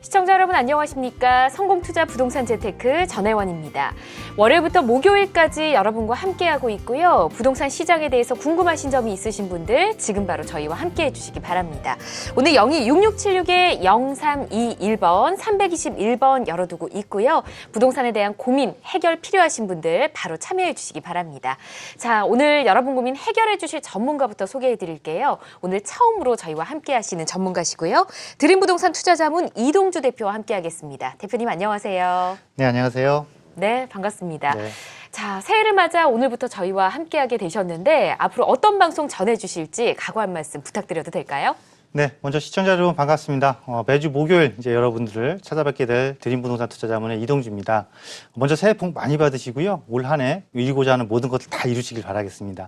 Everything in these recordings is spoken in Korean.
시청자 여러분 안녕하십니까? 성공투자 부동산 재테크 전혜원입니다. 월요일부터 목요일까지 여러분과 함께하고 있고요. 부동산 시장에 대해서 궁금하신 점이 있으신 분들 지금 바로 저희와 함께해 주시기 바랍니다. 오늘 02-6676-0321번, 321번 열어두고 있고요. 부동산에 대한 고민, 해결 필요하신 분들 바로 참여해 주시기 바랍니다. 자, 오늘 여러분 고민 해결해 주실 전문가부터 소개해 드릴게요. 오늘 처음으로 저희와 함께 하시는 전문가시고요. 드림부동산 투자자문 이동주 대표와 함께하겠습니다. 대표님 안녕하세요. 네, 안녕하세요. 네, 반갑습니다. 네. 자, 새해를 맞아 오늘부터 저희와 함께하게 되셨는데 앞으로 어떤 방송 전해주실지 각오 한 말씀 부탁드려도 될까요? 네, 먼저 시청자 여러분 반갑습니다. 매주 목요일 이제 여러분들을 찾아뵙게 될 드림부동산 투자자문의 이동주입니다. 먼저 새해 복 많이 받으시고요. 올 한 해 이루고자 하는 모든 것을 다 이루시길 바라겠습니다.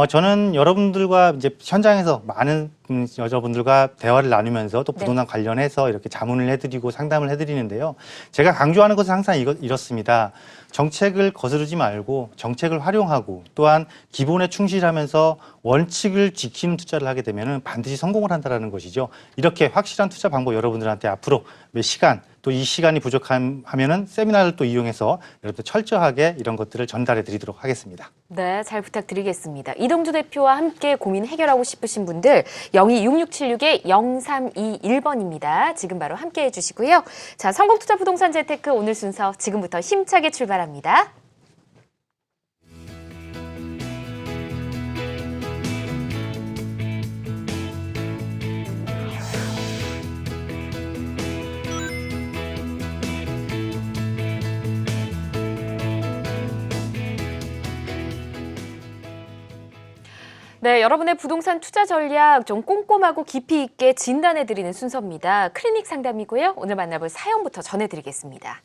저는 여러분들과 이제 현장에서 많은 여자분들과 대화를 나누면서 또 부동산 관련해서 이렇게 자문을 해드리고 상담을 해드리는데요. 제가 강조하는 것은 항상 이렇습니다. 정책을 거스르지 말고 정책을 활용하고 또한 기본에 충실하면서 원칙을 지키는 투자를 하게 되면 반드시 성공을 한다는 것이죠. 이렇게 확실한 투자 방법 여러분들한테 앞으로 몇 시간 또 이 시간이 부족하면은 세미나를 또 이용해서 여러분들 철저하게 이런 것들을 전달해 드리도록 하겠습니다. 네, 잘 부탁드리겠습니다. 이동주 대표와 함께 고민 해결하고 싶으신 분들 02-6676-0321번입니다. 지금 바로 함께 해주시고요. 자, 성공투자 부동산 재테크 오늘 순서 지금부터 힘차게 출발합니다. 네, 여러분의 부동산 투자 전략 좀 꼼꼼하고 깊이 있게 진단해드리는 순서입니다. 클리닉 상담이고요. 오늘 만나볼 사연부터 전해드리겠습니다.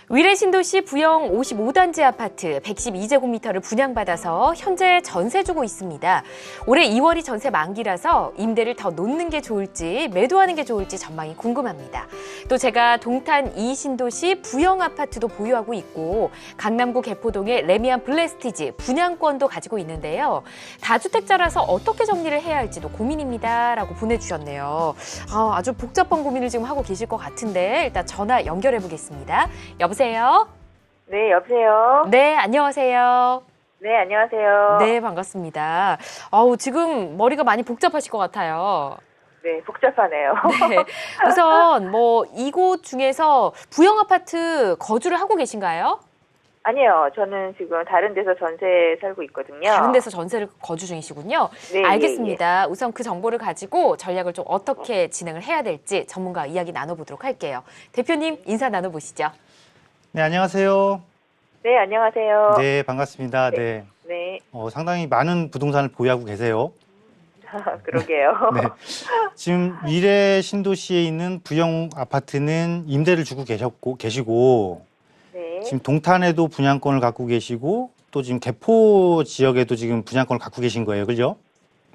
위례 신도시 부영 55단지 아파트 112제곱미터를 분양받아서 현재 전세 주고 있습니다. 올해 2월이 전세 만기라서 임대를 더 놓는 게 좋을지 매도하는 게 좋을지 전망이 궁금합니다. 또 제가 동탄 이신도시 부영 아파트도 보유하고 있고 강남구 개포동의 레미안 블레스티지 분양권도 가지고 있는데요. 다주택자라서 어떻게 정리를 해야 할지도 고민입니다. 라고 보내주셨네요. 아주 복잡한 고민을 지금 하고 계실 것 같은데 일단 전화 연결해 보겠습니다. 여보세요? 네, 여보세요? 네, 안녕하세요. 네, 안녕하세요. 네, 반갑습니다. 지금 머리가 많이 복잡하실 것 같아요. 네, 복잡하네요. 네, 우선 이곳 중에서 부영 아파트 거주를 하고 계신가요? 아니요, 저는 지금 다른 데서 전세 살고 있거든요. 다른 데서 전세를 거주 중이시군요. 네, 알겠습니다. 예. 우선 그 정보를 가지고 전략을 좀 어떻게 진행을 해야 될지 전문가 이야기 나눠보도록 할게요. 대표님 인사 나눠보시죠. 네, 안녕하세요. 네, 안녕하세요. 네, 반갑습니다. 네. 네. 상당히 많은 부동산을 보유하고 계세요. 그러게요. 네. 지금 위례 신도시에 있는 부영 아파트는 임대를 주고 계시고 네. 지금 동탄에도 분양권을 갖고 계시고 또 지금 개포 지역에도 지금 분양권을 갖고 계신 거예요. 그죠?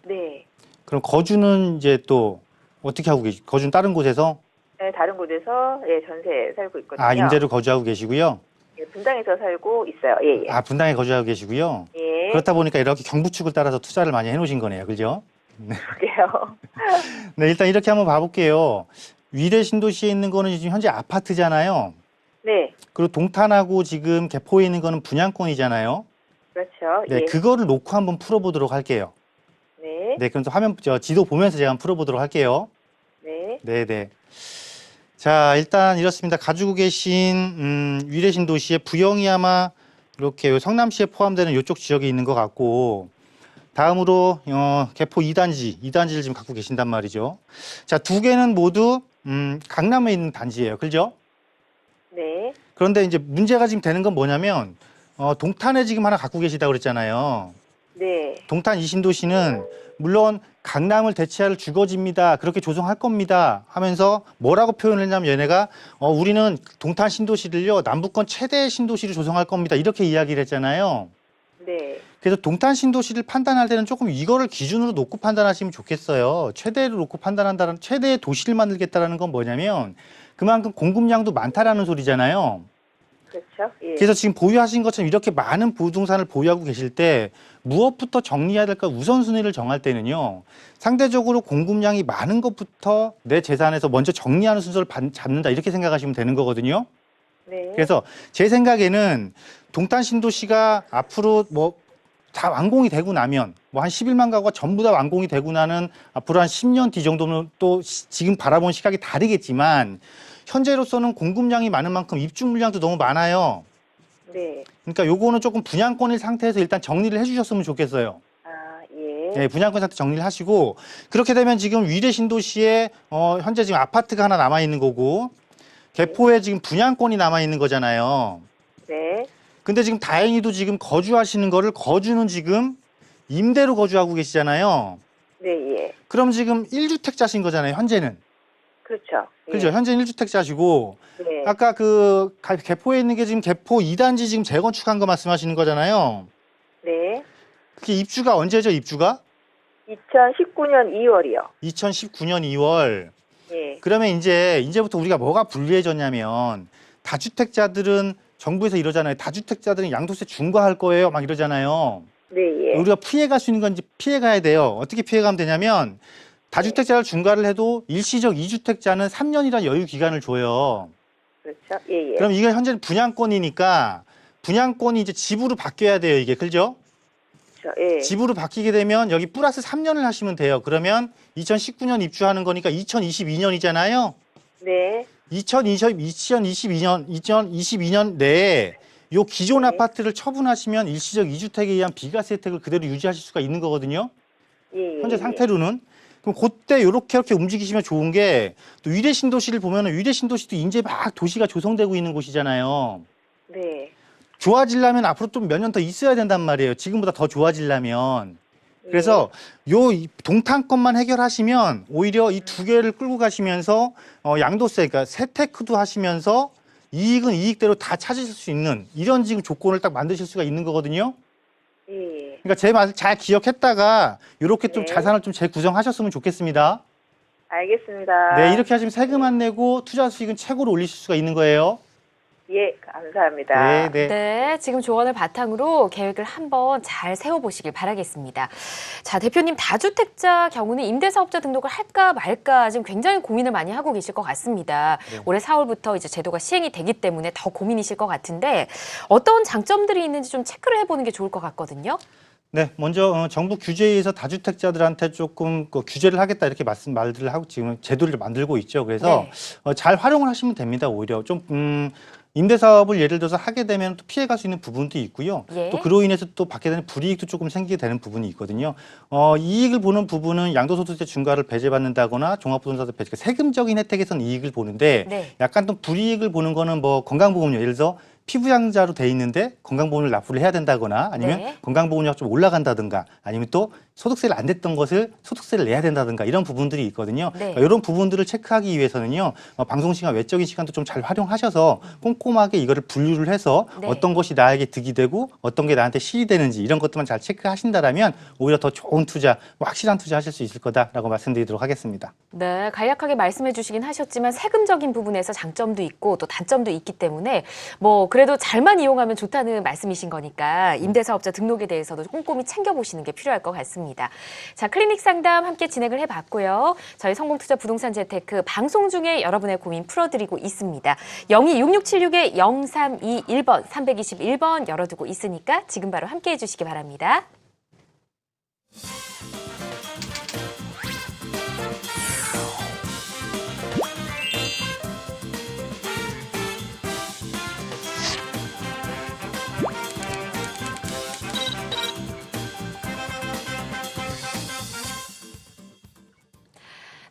네. 그럼 거주는 이제 또 어떻게 하고 거주는 다른 곳에서? 네, 다른 곳에서 전세 살고 있거든요. 아, 임대로 거주하고 계시고요? 네, 분당에서 살고 있어요. 예, 예. 아, 분당에 거주하고 계시고요? 예. 그렇다 보니까 이렇게 경부축을 따라서 투자를 많이 해놓으신 거네요. 그죠? 네. 그러게요. 네, 일단 이렇게 한번 봐볼게요. 위례 신도시에 있는 거는 지금 현재 아파트잖아요. 네. 그리고 동탄하고 지금 개포에 있는 거는 분양권이잖아요. 그렇죠. 네, 예. 그거를 놓고 한번 풀어보도록 할게요. 네. 네, 그럼 지도 보면서 제가 한번 풀어보도록 할게요. 네. 네, 네. 자, 일단 이렇습니다. 가지고 계신 위례 신도시의 부영이 아마 이렇게 성남시에 포함되는 이쪽 지역에 있는 것 같고, 다음으로 개포 2단지를 지금 갖고 계신단 말이죠. 자, 두 개는 모두 강남에 있는 단지예요. 그죠? 네. 그런데 이제 문제가 지금 되는 건 뭐냐면 동탄에 지금 하나 갖고 계시다고 그랬잖아요. 네. 동탄 이신도시는 물론 강남을 대체할 주거지입니다. 그렇게 조성할 겁니다. 하면서 뭐라고 표현을 했냐면 얘네가 우리는 동탄 신도시를요 남부권 최대 신도시를 조성할 겁니다. 이렇게 이야기를 했잖아요. 네. 그래서 동탄 신도시를 판단할 때는 조금 이거를 기준으로 놓고 판단하시면 좋겠어요. 최대로 놓고 판단한다는 최대의 도시를 만들겠다라는 건 뭐냐면 그만큼 공급량도 많다라는 소리잖아요. 그렇죠. 예. 그래서 지금 보유하신 것처럼 이렇게 많은 부동산을 보유하고 계실 때 무엇부터 정리해야 될까 우선순위를 정할 때는요. 상대적으로 공급량이 많은 것부터 내 재산에서 먼저 정리하는 순서를 잡는다 이렇게 생각하시면 되는 거거든요. 네. 그래서 제 생각에는 동탄 신도시가 앞으로 뭐 다 완공이 되고 나면 뭐 한 11만 가구가 전부 다 완공이 되고 나는 앞으로 한 10년 뒤 정도는 또 지금 바라본 시각이 다르겠지만 현재로서는 공급량이 많은 만큼 입주 물량도 너무 많아요. 네. 그러니까 요거는 조금 분양권일 상태에서 일단 정리를 해주셨으면 좋겠어요. 아, 예. 네, 분양권 상태 정리를 하시고 그렇게 되면 지금 위례 신도시에 현재 지금 아파트가 하나 남아 있는 거고 개포에 지금 분양권이 남아 있는 거잖아요. 네. 근데 지금 다행히도 지금 거주하시는 거를 거주는 지금 임대로 거주하고 계시잖아요. 네, 예. 그럼 지금 1주택자신 거잖아요, 현재는. 그렇죠. 예. 그죠? 현재는 1주택자시고 네. 아까 그 개포에 있는 게 지금 개포 2단지 지금 재건축한 거 말씀하시는 거잖아요. 네. 그게 입주가 언제죠, 입주가? 2019년 2월이요. 2019년 2월. 예. 그러면 이제부터 우리가 뭐가 불리해졌냐면 다주택자들은 정부에서 이러잖아요. 다주택자들은 양도세 중과할 거예요. 막 이러잖아요. 네, 예. 우리가 피해갈 수 있는 건지 피해가야 돼요. 어떻게 피해가면 되냐면 다주택자를 중과를 해도 일시적 2주택자는 3년이라는 여유 기간을 줘요. 그렇죠. 예, 예. 그럼 이게 현재는 분양권이니까 분양권이 이제 집으로 바뀌어야 돼요. 이게 그죠? 그렇죠. 예. 집으로 바뀌게 되면 여기 플러스 3년을 하시면 돼요. 그러면 2019년 입주하는 거니까 2022년이잖아요. 네. 2022년 내에 요 기존 네. 아파트를 처분하시면 일시적 2주택에 의한 비과세 혜택을 그대로 유지하실 수가 있는 거거든요. 예, 예. 현재 상태로는. 그럼 그때 이렇게 움직이시면 좋은 게 또 위례 신도시를 보면은 위례 신도시도 이제 막 도시가 조성되고 있는 곳이잖아요. 네. 좋아지려면 앞으로 좀 몇 년 더 있어야 된단 말이에요. 지금보다 더 좋아지려면. 그래서 요 동탄권만 해결하시면 오히려 이 두 개를 끌고 가시면서 양도세, 그러니까 세테크도 하시면서 이익은 이익대로 다 찾으실 수 있는 이런 지금 조건을 딱 만드실 수가 있는 거거든요. 예. 그러니까 제 말을 잘 기억했다가 이렇게 좀 네. 자산을 좀 재구성하셨으면 좋겠습니다. 알겠습니다. 네, 이렇게 하시면 세금 안 내고 투자 수익은 최고로 올리실 수가 있는 거예요. 예, 감사합니다. 네, 네. 네, 지금 조언을 바탕으로 계획을 한번 잘 세워보시길 바라겠습니다. 자, 대표님 다주택자 경우는 임대사업자 등록을 할까 말까 지금 굉장히 고민을 많이 하고 계실 것 같습니다. 네. 올해 4월부터 이제 제도가 시행이 되기 때문에 더 고민이실 것 같은데 어떤 장점들이 있는지 좀 체크를 해보는 게 좋을 것 같거든요. 네, 먼저 정부 규제에 의해서 다주택자들한테 조금 규제를 하겠다 이렇게 말들을 하고 지금 제도를 만들고 있죠. 그래서 네. 잘 활용을 하시면 됩니다. 오히려 좀 임대사업을 예를 들어서 하게 되면 또 피해갈 수 있는 부분도 있고요. 예. 또 그로 인해서 또 받게 되는 불이익도 조금 생기게 되는 부분이 있거든요. 이익을 보는 부분은 양도소득세 중과를 배제받는다거나 종합부동산세 배제, 세금적인 혜택에서는 이익을 보는데 네. 약간 또 불이익을 보는 거는 뭐 건강보험료, 예를 들어서 피부양자로 돼 있는데 건강보험을 납부를 해야 된다거나 아니면 네. 건강보험료가 좀 올라간다든가 아니면 또 소득세를 안 냈던 것을 소득세를 내야 된다든가 이런 부분들이 있거든요. 네. 그러니까 이런 부분들을 체크하기 위해서는요. 방송 시간, 외적인 시간도 좀 잘 활용하셔서 꼼꼼하게 이거를 분류를 해서 네. 어떤 것이 나에게 득이 되고 어떤 게 나한테 실이 되는지 이런 것들만 잘 체크하신다라면 오히려 더 좋은 투자, 확실한 투자 하실 수 있을 거다라고 말씀드리도록 하겠습니다. 네, 간략하게 말씀해 주시긴 하셨지만 세금적인 부분에서 장점도 있고 또 단점도 있기 때문에 뭐 그래도 잘만 이용하면 좋다는 말씀이신 거니까 임대사업자 등록에 대해서도 꼼꼼히 챙겨보시는 게 필요할 것 같습니다. 자, 클리닉 상담 함께 진행을 해봤고요. 저희 성공투자 부동산 재테크 방송 중에 여러분의 고민 풀어드리고 있습니다. 026676-0321번, 321번 열어두고 있으니까 지금 바로 함께 해주시기 바랍니다.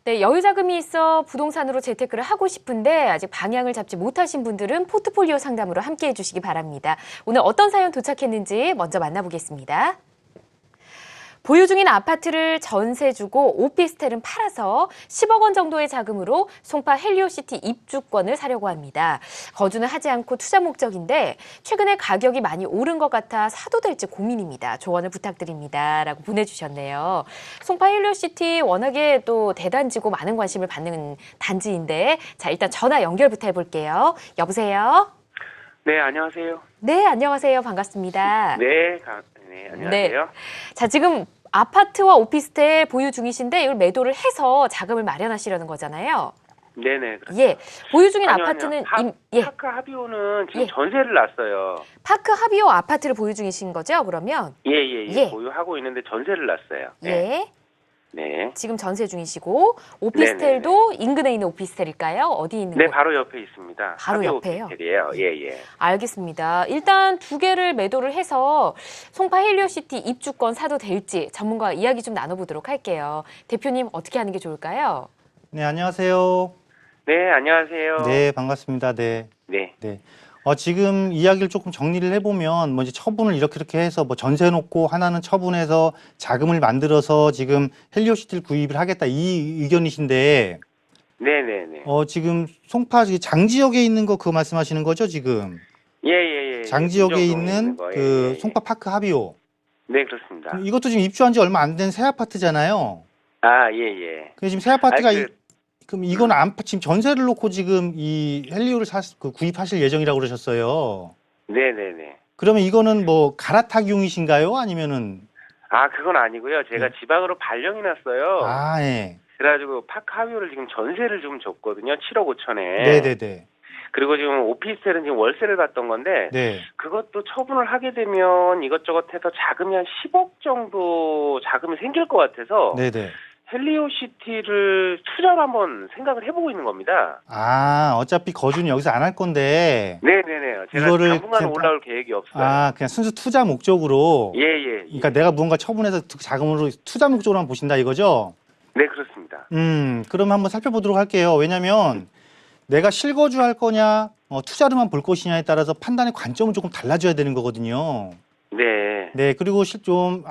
네, 여유 자금이 있어 부동산으로 재테크를 하고 싶은데 아직 방향을 잡지 못하신 분들은 포트폴리오 상담으로 함께 해주시기 바랍니다. 오늘 어떤 사연 도착했는지 먼저 만나보겠습니다. 보유 중인 아파트를 전세 주고 오피스텔은 팔아서 10억 원 정도의 자금으로 송파 헬리오시티 입주권을 사려고 합니다. 거주는 하지 않고 투자 목적인데 최근에 가격이 많이 오른 것 같아 사도 될지 고민입니다. 조언을 부탁드립니다. 라고 보내주셨네요. 송파 헬리오시티 워낙에 또 대단지고 많은 관심을 받는 단지인데 자, 일단 전화 연결부터 해볼게요. 여보세요? 네, 안녕하세요. 네, 안녕하세요. 반갑습니다. 네, 안녕하세요. 자, 지금 아파트와 오피스텔 보유 중이신데 이걸 매도를 해서 자금을 마련하시려는 거잖아요. 네네. 그렇죠. 예, 보유 중인 아니요, 아파트는 아니요. 파크 하비오는 지금 예. 전세를 놨어요. 파크 하비오 아파트를 보유 중이신 거죠? 그러면 예. 보유하고 있는데 전세를 놨어요. 예, 네. 지금 전세 중이시고 오피스텔도 인근에 있는 오피스텔일까요? 어디 있는 네, 곳? 바로 옆에 있습니다. 바로 하비오 옆에요? 오피스텔이에요. 예. 알겠습니다. 일단 두 개를 매도를 해서 송파 헬리오시티 입주권 사도 될지 전문가 이야기 좀 나눠보도록 할게요. 대표님 어떻게 하는 게 좋을까요? 네, 안녕하세요. 네, 안녕하세요. 네, 반갑습니다. 네. 네. 지금 이야기를 조금 정리를 해보면, 뭐 이제 처분을 이렇게 해서 뭐 전세 놓고 하나는 처분해서 자금을 만들어서 지금 헬리오시티를 구입을 하겠다 이 의견이신데, 네네네. 지금 송파 장지역에 있는 거 그거 말씀하시는 거죠, 지금? 예. 장지역에 인정동에 있는 거. 그 예. 송파 파크 하비오. 네, 그렇습니다. 이것도 지금 입주한 지 얼마 안 된 새 아파트잖아요. 아, 예. 근데 지금 새 아파트가 아니, 그럼 이건 지금 전세를 놓고 지금 이 헬리오를 구입하실 예정이라고 그러셨어요. 네네네. 그러면 이거는 뭐 갈아타기용이신가요? 아니면은 아, 그건 아니고요. 제가 지방으로 발령이 났어요. 예. 그래가지고 파크 하비오를 지금 전세를 좀 줬거든요. 7억 5천에. 네네네. 그리고 지금 오피스텔은 지금 월세를 받던 건데 네. 그것도 처분을 하게 되면 이것저것 해서 자금이 한 10억 정도 자금이 생길 것 같아서 네네. 헬리오시티를 투자로 한번 생각을 해보고 있는 겁니다. 어차피 거주는 여기서 안 할 건데. 네네네. 제가 이거를 당분간 그냥 올라올 계획이 없어요. 그냥 순수 투자 목적으로. 예. 그러니까 내가 무언가 처분해서 자금으로 투자 목적으로만 보신다 이거죠? 네, 그렇습니다. 그럼 한번 살펴보도록 할게요. 왜냐면 내가 실거주 할 거냐, 투자로만 볼 것이냐에 따라서 판단의 관점은 조금 달라져야 되는 거거든요. 네. 그리고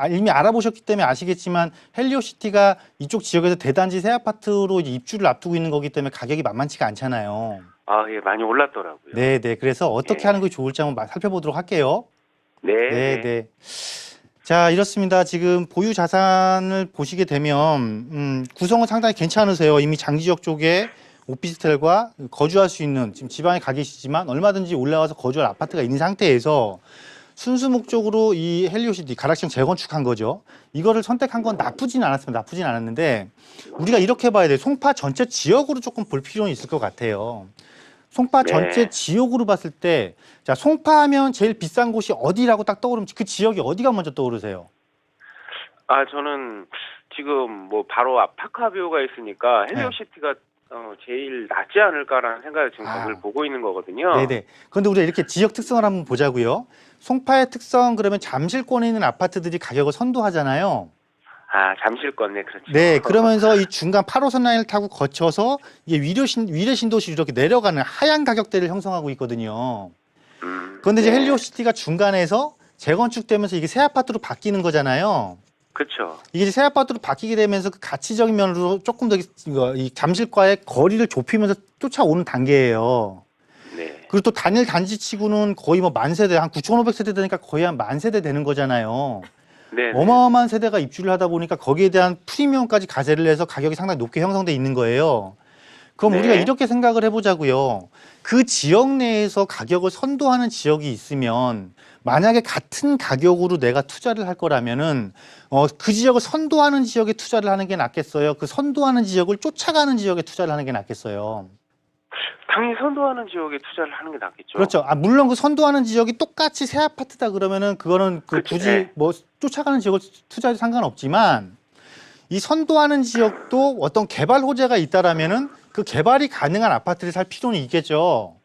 이미 알아보셨기 때문에 아시겠지만 헬리오시티가 이쪽 지역에서 대단지 새 아파트로 이제 입주를 앞두고 있는 거기 때문에 가격이 만만치가 않잖아요. 아, 예, 많이 올랐더라고요. 네. 그래서 어떻게 네. 하는 게 좋을지 한번 살펴보도록 할게요. 네. 자, 이렇습니다. 지금 보유 자산을 보시게 되면 구성은 상당히 괜찮으세요. 이미 장지역 쪽에 오피스텔과 거주할 수 있는 지금 지방에 가 계시지만 얼마든지 올라와서 거주할 아파트가 있는 상태에서 순수 목적으로 이 헬리오시티 가락시형 재건축한 거죠. 이거를 선택한 건 나쁘진 않았는데 우리가 이렇게 봐야 돼요. 송파 전체 지역으로 조금 볼 필요는 있을 것 같아요. 송파 네. 전체 지역으로 봤을 때, 자, 송파하면 제일 비싼 곳이 어디라고 딱 떠오르면 그 지역이 어디가 먼저 떠오르세요? 아, 저는 지금 뭐 바로 앞 파크 하비오가 있으니까 헬리오시티가 제일 낫지 않을까라는 생각을 지금 거기를 보고 있는 거거든요. 네네. 그런데 우리가 이렇게 지역 특성을 한번 보자고요. 송파의 특성, 그러면 잠실권에 있는 아파트들이 가격을 선도하잖아요. 아, 잠실권, 네, 그렇죠. 네, 그러면서 이 중간 8호선 라인을 타고 거쳐서 이게 위례 신도시로 이렇게 내려가는 하얀 가격대를 형성하고 있거든요. 그런데 이제 네. 헬리오시티가 중간에서 재건축되면서 이게 새 아파트로 바뀌는 거잖아요. 그렇죠. 이게 이제 새 아파트로 바뀌게 되면서 그 가치적인 면으로 조금 더 이 잠실과의 거리를 좁히면서 쫓아오는 단계예요. 네. 그리고 또 단일 단지치고는 거의 뭐 만 세대, 한 9,500세대 되니까 거의 한 만 세대 되는 거잖아요. 네. 어마어마한 세대가 입주를 하다 보니까 거기에 대한 프리미엄까지 가세를 해서 가격이 상당히 높게 형성돼 있는 거예요. 그럼 네. 우리가 이렇게 생각을 해보자고요. 그 지역 내에서 가격을 선도하는 지역이 있으면 만약에 같은 가격으로 내가 투자를 할 거라면은 그 지역을 선도하는 지역에 투자를 하는 게 낫겠어요? 그 선도하는 지역을 쫓아가는 지역에 투자를 하는 게 낫겠어요? 당연히 선도하는 지역에 투자를 하는 게 낫겠죠. 그렇죠. 물론 그 선도하는 지역이 똑같이 새 아파트다 그러면은 그거는 그렇죠. 굳이 네. 뭐 쫓아가는 지역을 투자해도 상관없지만 이 선도하는 지역도 어떤 개발 호재가 있다라면은 그 개발이 가능한 아파트를 살 필요는 있겠죠.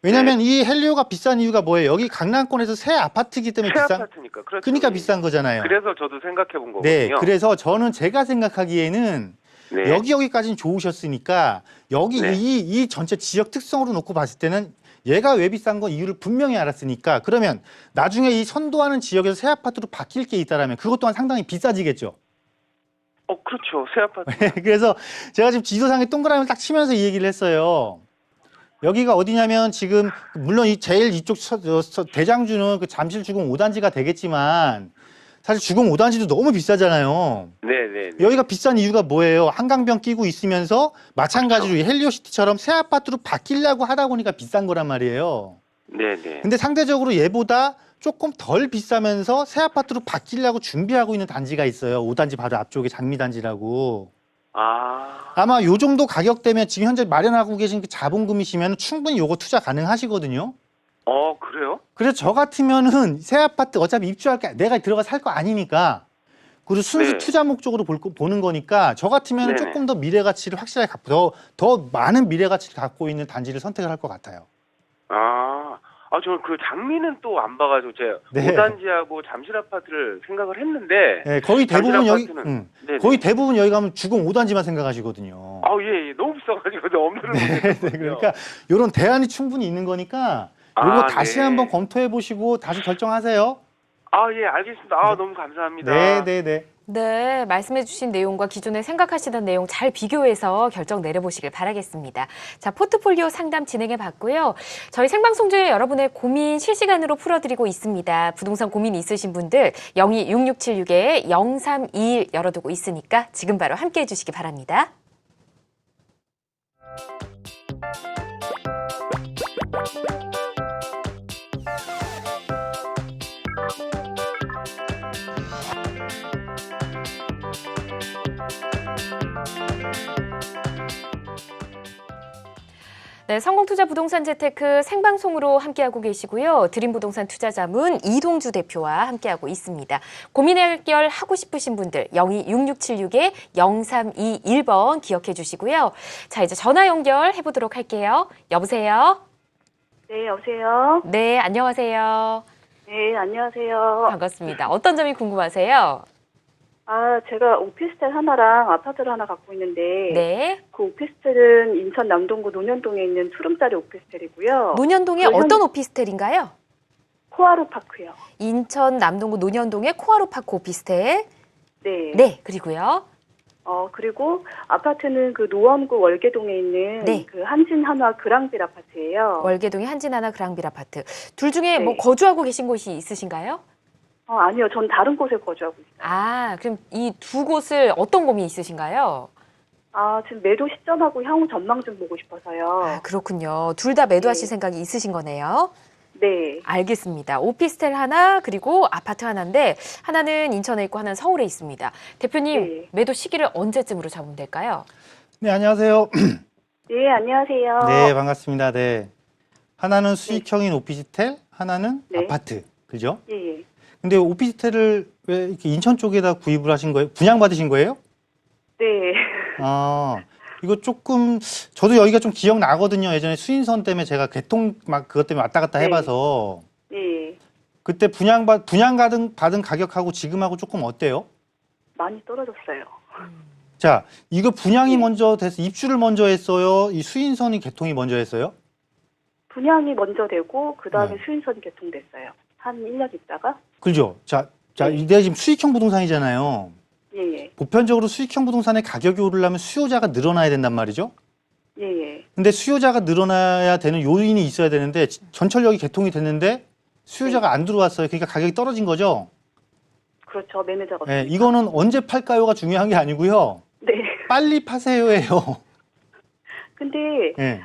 왜냐하면 이 헬리오가 비싼 이유가 뭐예요? 여기 강남권에서 새 아파트이기 때문에 새 비싼. 아파트니까. 그렇죠. 그러니까 비싼 거잖아요. 그래서 저도 생각해 본 거거든요. 네, 그래서 제가 생각하기에는 네. 여기까지는 좋으셨으니까 여기 네. 이 전체 지역 특성으로 놓고 봤을 때는 얘가 왜 비싼 건 이유를 분명히 알았으니까 그러면 나중에 이 선도하는 지역에서 새 아파트로 바뀔 게 있다라면 그것 또한 상당히 비싸지겠죠. 그렇죠. 새 아파트. 그래서 제가 지금 지도상에 동그라미를 딱 치면서 이 얘기를 했어요. 여기가 어디냐면 지금 물론 제일 이쪽 대장주는 그 잠실 주공 5단지가 되겠지만 사실 주공 5단지도 너무 비싸잖아요. 네. 여기가 비싼 이유가 뭐예요? 한강변 끼고 있으면서 마찬가지로 이 헬리오시티처럼 새 아파트로 바뀌려고 하다 보니까 비싼 거란 말이에요. 네네. 근데 상대적으로 얘보다 조금 덜 비싸면서 새 아파트로 바뀌려고 준비하고 있는 단지가 있어요. 5단지 바로 앞쪽에 장미단지라고. 아마 요 정도 가격대면 지금 현재 마련하고 계신 그 자본금이시면 충분히 요거 투자 가능하시거든요. 그래요? 그래서 저 같으면은 새 아파트 어차피 입주할 게 내가 들어가 살 거 아니니까 그리고 순수 네. 투자 목적으로 보는 거니까 저 같으면은 네네. 조금 더 미래 가치를 확실하게 더 많은 미래 가치를 갖고 있는 단지를 선택을 할 것 같아요. 저는 그 장미는 또 안 봐가지고 제가 네. 5단지하고 잠실 아파트를 생각을 했는데. 네, 거의 대부분 여기 네네. 거의 대부분 여기 가면 주공 5단지만 생각하시거든요. 예, 너무 비싸가지고 엄두를 못 네, 내겠거든요. 그러니까 이런 대안이 충분히 있는 거니까 이거 다시 네. 한번 검토해 보시고 다시 결정하세요. 예, 알겠습니다. 너무 감사합니다. 네. 네, 말씀해주신 내용과 기존에 생각하시던 내용 잘 비교해서 결정 내려보시길 바라겠습니다. 자, 포트폴리오 상담 진행해 봤고요. 저희 생방송 중에 여러분의 고민 실시간으로 풀어드리고 있습니다. 부동산 고민 있으신 분들 026676-0321 열어두고 있으니까 지금 바로 함께해 주시기 바랍니다. 네, 성공투자 부동산 재테크 생방송으로 함께하고 계시고요. 드림부동산 투자자문 이동주 대표와 함께하고 있습니다. 고민 해결하고 싶으신 분들 0266-0321번 기억해 주시고요. 자, 이제 전화 연결해 보도록 할게요. 여보세요? 네, 여보세요? 네, 안녕하세요. 네, 안녕하세요. 반갑습니다. 어떤 점이 궁금하세요? 제가 오피스텔 하나랑 아파트를 하나 갖고 있는데 네. 그 오피스텔은 인천 남동구 논현동에 있는 투룸짜리 오피스텔이고요. 논현동에 어떤 오피스텔인가요? 코아루 파크요. 인천 남동구 논현동의 코아루 파크 오피스텔. 네. 네, 그리고요. 그리고 아파트는 그 노원구 월계동에 있는 네. 그 한진한화 그랑빌 아파트예요. 월계동의 한진하나 그랑빌 아파트. 둘 중에 네. 뭐 거주하고 계신 곳이 있으신가요? 아니요. 전 다른 곳에 거주하고 있어요. 그럼 이 두 곳을 어떤 고민이 있으신가요? 지금 매도 시점하고 향후 전망 좀 보고 싶어서요. 그렇군요. 둘 다 매도하실 네. 생각이 있으신 거네요. 네. 알겠습니다. 오피스텔 하나 그리고 아파트 하나인데 하나는 인천에 있고 하나는 서울에 있습니다. 대표님, 네. 매도 시기를 언제쯤으로 잡으면 될까요? 네, 안녕하세요. 네, 안녕하세요. 네, 반갑습니다. 네. 하나는 수익형인 오피스텔, 하나는 네. 아파트. 그죠? 예. 근데 오피스텔을 왜 이렇게 인천 쪽에다 구입을 하신 거예요? 분양받으신 거예요? 네. 이거 조금 저도 여기가 좀 기억나거든요. 예전에 수인선 때문에 제가 개통 막 그것 때문에 왔다 갔다 네. 해봐서 예. 그때 받은 가격하고 지금하고 조금 어때요? 많이 떨어졌어요. 자, 이거 분양이 네. 먼저 돼서 입주를 먼저 했어요? 이 수인선이 개통이 먼저 했어요? 분양이 먼저 되고 그다음에 네. 수인선이 개통됐어요. 한 1년 있다가. 그죠? 자, 네. 내가 지금 수익형 부동산이잖아요. 예. 보편적으로 수익형 부동산의 가격이 오르려면 수요자가 늘어나야 된단 말이죠. 예. 근데 수요자가 늘어나야 되는 요인이 있어야 되는데 전철역이 개통이 됐는데 수요자가 안 들어왔어요. 그러니까 가격이 떨어진 거죠. 그렇죠. 매니저가. 네, 이거는 언제 팔까요가 중요한 게 아니고요. 네. 빨리 파세요예요. 근데 네.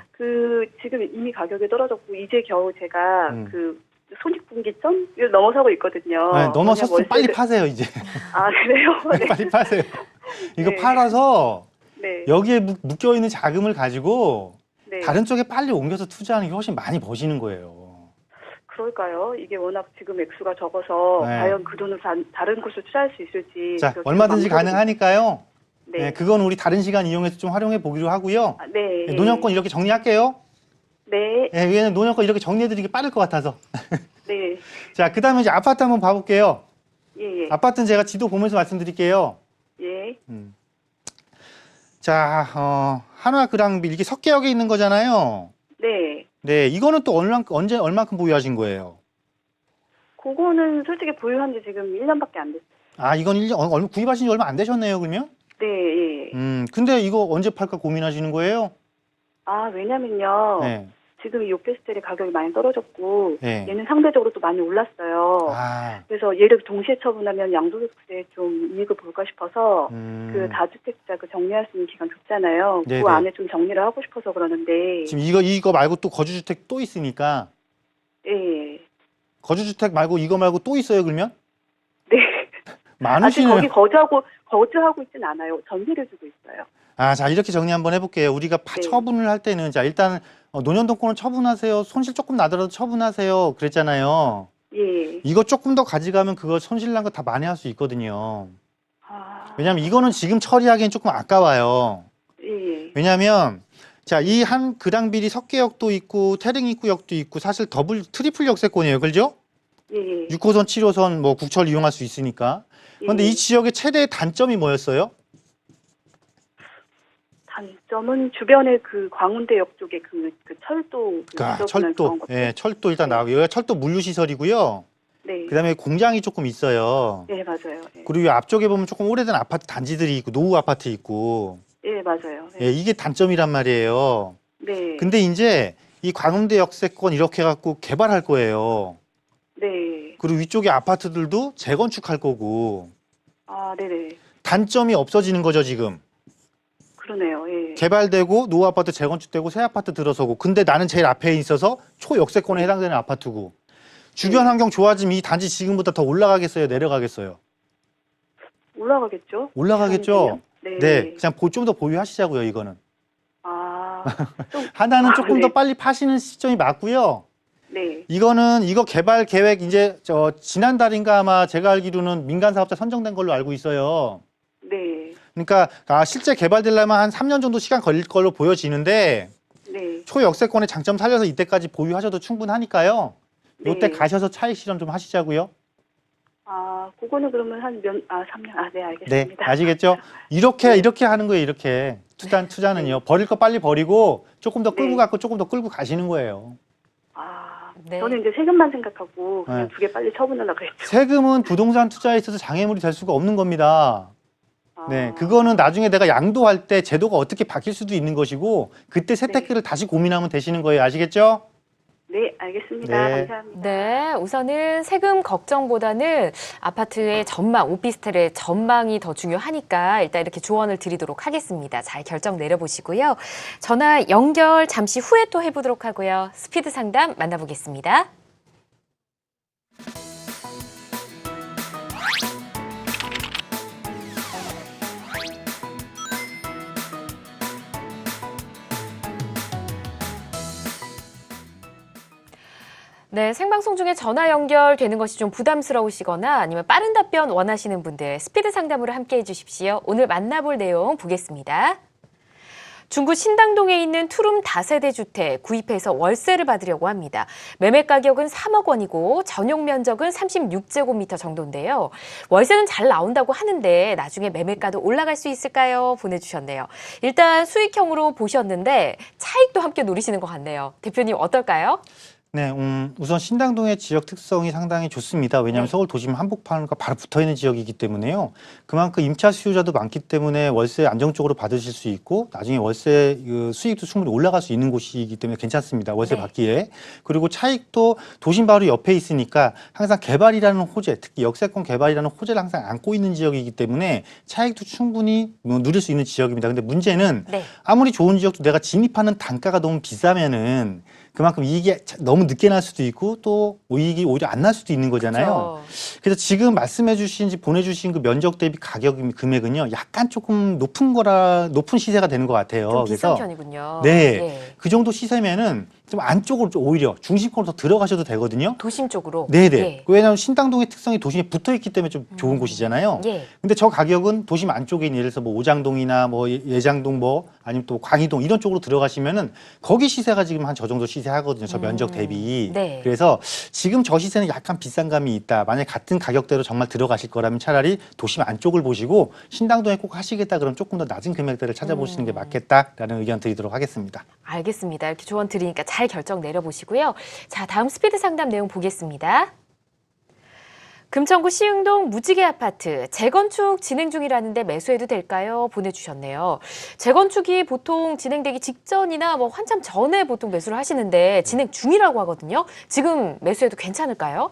지금 이미 가격이 떨어졌고 이제 겨우 제가 음. 손익분기점을 넘어서고 있거든요. 네, 넘어섰으면 월세를- 빨리 파세요 이제. 그래요? 네. 빨리 파세요. 이거 네. 팔아서 네. 여기에 묶여 있는 자금을 가지고 네. 다른 쪽에 빨리 옮겨서 투자하는 게 훨씬 많이 버시는 거예요. 그럴까요? 이게 워낙 지금 액수가 적어서 네. 과연 그 돈을 다른 곳으로 투자할 수 있을지. 자, 그렇게 얼마든지 망설이고 가능하니까요. 네. 네, 그건 우리 다른 시간 이용해서 좀 활용해 보기로 하고요. 네. 네, 노년권 이렇게 정리할게요. 네. 네, 왜냐면 노년권 이렇게 정리해드리기 빠를 것 같아서. 네. 자, 그 다음에 이제 아파트 한번 봐볼게요. 예. 아파트는 제가 지도 보면서 말씀드릴게요. 예. 자, 한화 그랑빌 이게 석계역에 있는 거잖아요. 네. 네, 이거는 또 얼만큼 보유하신 거예요? 그거는 솔직히 보유한 지 지금 1년밖에 안 됐어요. 이건 구입하신 지 얼마 안 되셨네요, 그러면? 네. 예. 근데 이거 언제 팔까 고민하시는 거예요? 왜냐면요. 네. 지금 이 오피스텔의 가격이 많이 떨어졌고 네. 얘는 상대적으로 또 많이 올랐어요. 그래서 얘를 동시에 처분하면 양도세에 좀 이익을 볼까 싶어서 그 다주택자 정리할 수 있는 기간 줬잖아요. 네네. 그 안에 좀 정리를 하고 싶어서 그러는데. 지금 이거 말고 또 거주주택 또 있으니까 예. 거주주택 말고 이거 말고 또 있어요, 그러면? 네. 아직 많으시네요. 거기 거주하고 있진 않아요. 전세를 주고 있어요. 아, 자, 이렇게 정리 한번 해볼게요. 우리가 네. 처분을 할 때는, 자, 일단, 노년동권은 처분하세요. 손실 조금 나더라도 처분하세요. 그랬잖아요. 예. 이거 조금 더 가져가면 그거 손실 난 거 다 만회할 수 있거든요. 아, 왜냐면 이거는 지금 처리하기엔 조금 아까워요. 예. 왜냐면, 자, 이 한 그랑비리 석계역도 있고, 태릉입구역도 있고, 사실 트리플 역세권이에요. 그죠? 예. 6호선, 7호선, 뭐, 국철 이용할 수 있으니까. 그런데 예. 이 지역의 최대의 단점이 뭐였어요? 단점은 주변에 그 광운대역 쪽에 그 철도 그러니까 지저분한 철도, 그런 것들. 예, 철도 일단 네. 나오고 여기가 철도 물류시설이고요. 네. 그다음에 공장이 조금 있어요. 예, 맞아요. 예. 그리고 앞쪽에 보면 조금 오래된 아파트 단지들이 있고 노후 아파트 있고, 예, 맞아요. 예, 이게 단점이란 말이에요. 네. 근데 이제 이 광운대 역세권 이렇게 해갖고 개발할 거예요. 네. 그리고 위쪽에 아파트들도 재건축할 거고, 아, 네네. 단점이 없어지는 거죠 지금. 그러네요. 예. 개발되고 노후 아파트 재건축되고 새 아파트 들어서고, 근데 나는 제일 앞에 있어서 초역세권에 해당되는 아파트고, 주변 네. 환경 좋아지면 이 단지 지금보다 더 올라가겠어요, 내려가겠어요? 올라가겠죠? 올라가겠죠? 네. 네, 그냥 좀 더 보유하시자고요, 이거는. 아, 좀, 하나는 조금 네. 더 빨리 파시는 시점이 맞고요. 네. 이거 개발 계획 이제 지난달인가 아마 제가 알기로는 민간 사업자 선정된 걸로 알고 있어요. 네. 그러니까 실제 개발되려면 한 3년 정도 시간 걸릴 걸로 보여지는데, 네. 초역세권의 장점 살려서 이때까지 보유하셔도 충분하니까요. 네. 이때 가셔서 차익 실험 좀 하시자고요. 아, 그거는 그러면 3년. 아, 네, 네, 알겠습니다. 아시겠죠? 이렇게 하는 거예요. 이렇게 투자는요. 버릴 거 빨리 버리고 조금 더 끌고 네. 갖고 조금 더 끌고 가시는 거예요. 아, 네. 저는 이제 세금만 생각하고 그냥 네. 두 개 빨리 처분하려고 했죠. 세금은 부동산 투자에 있어서 장애물이 될 수가 없는 겁니다. 아, 네, 그거는 나중에 내가 양도할 때 제도가 어떻게 바뀔 수도 있는 것이고, 그때 세태기를 다시 고민하면 되시는 거예요. 아시겠죠? 네, 알겠습니다. 네. 감사합니다. 네, 우선은 세금 걱정보다는 아파트의 전망, 오피스텔의 전망이 더 중요하니까 일단 이렇게 조언을 드리도록 하겠습니다. 잘 결정 내려보시고요. 전화 연결 잠시 후에 또 해보도록 하고요. 스피드 상담 만나보겠습니다. 네, 생방송 중에 전화 연결되는 것이 좀 부담스러우시거나 아니면 빠른 답변 원하시는 분들 스피드 상담으로 함께해 주십시오. 오늘 만나볼 내용 보겠습니다. 중구 신당동에 있는 투룸 다세대 주택 구입해서 월세를 받으려고 합니다. 매매 가격은 3억 원이고 전용 면적은 36제곱미터 정도인데요. 월세는 잘 나온다고 하는데 나중에 매매가도 올라갈 수 있을까요? 보내주셨네요. 일단 수익형으로 보셨는데 차익도 함께 노리시는 것 같네요. 대표님 어떨까요? 네, 우선 신당동의 지역 특성이 상당히 좋습니다. 왜냐하면 네. 서울 도심 한복판과 바로 붙어있는 지역이기 때문에요. 그만큼 임차 수요자도 많기 때문에 월세 안정적으로 받으실 수 있고, 나중에 월세 수익도 충분히 올라갈 수 있는 곳이기 때문에 괜찮습니다. 월세 네. 받기에. 그리고 차익도 도심 바로 옆에 있으니까 항상 개발이라는 호재, 특히 역세권 개발이라는 호재를 항상 안고 있는 지역이기 때문에 차익도 충분히 누릴 수 있는 지역입니다. 근데 문제는 네. 아무리 좋은 지역도 내가 진입하는 단가가 너무 비싸면은 그만큼 이익이 너무 늦게 날 수도 있고 또 이익이 오히려 안 날 수도 있는 거잖아요. 그렇죠. 그래서 지금 말씀해 주신 보내주신 그 면적 대비 금액은요, 약간 조금 높은 시세가 되는 것 같아요. 좀 비싼 그래서 편이군요. 네. 그 정도 시세면은 좀 안쪽으로 좀 오히려 중심권으로 더 들어가셔도 되거든요. 도심 쪽으로. 네네. 예. 왜냐하면 신당동의 특성이 도심에 붙어 있기 때문에 좀 좋은 곳이잖아요. 예. 근데 저 가격은 도심 안쪽에 있는 예를 들어서 뭐 오장동이나 뭐 예장동 뭐 아니면 또 광희동 이런 쪽으로 들어가시면은 거기 시세가 지금 한 저 정도 시세 하거든요. 저 면적 대비. 네. 그래서 지금 저 시세는 약간 비싼 감이 있다. 만약 같은 가격대로 정말 들어가실 거라면 차라리 도심 안쪽을 보시고 신당동에 꼭 하시겠다 그러면 조금 더 낮은 금액대를 찾아보시는 게 맞겠다라는 의견 드리도록 하겠습니다. 알겠습니다. 이렇게 조언 드리니까 잘 결정 내려보시고요. 자, 다음 스피드 상담 내용 보겠습니다. 금천구 시흥동 무지개 아파트 재건축 진행 중이라는데 매수해도 될까요? 보내주셨네요. 재건축이 보통 진행되기 직전이나 뭐 한참 전에 보통 매수를 하시는데 진행 중이라고 하거든요. 지금 매수해도 괜찮을까요?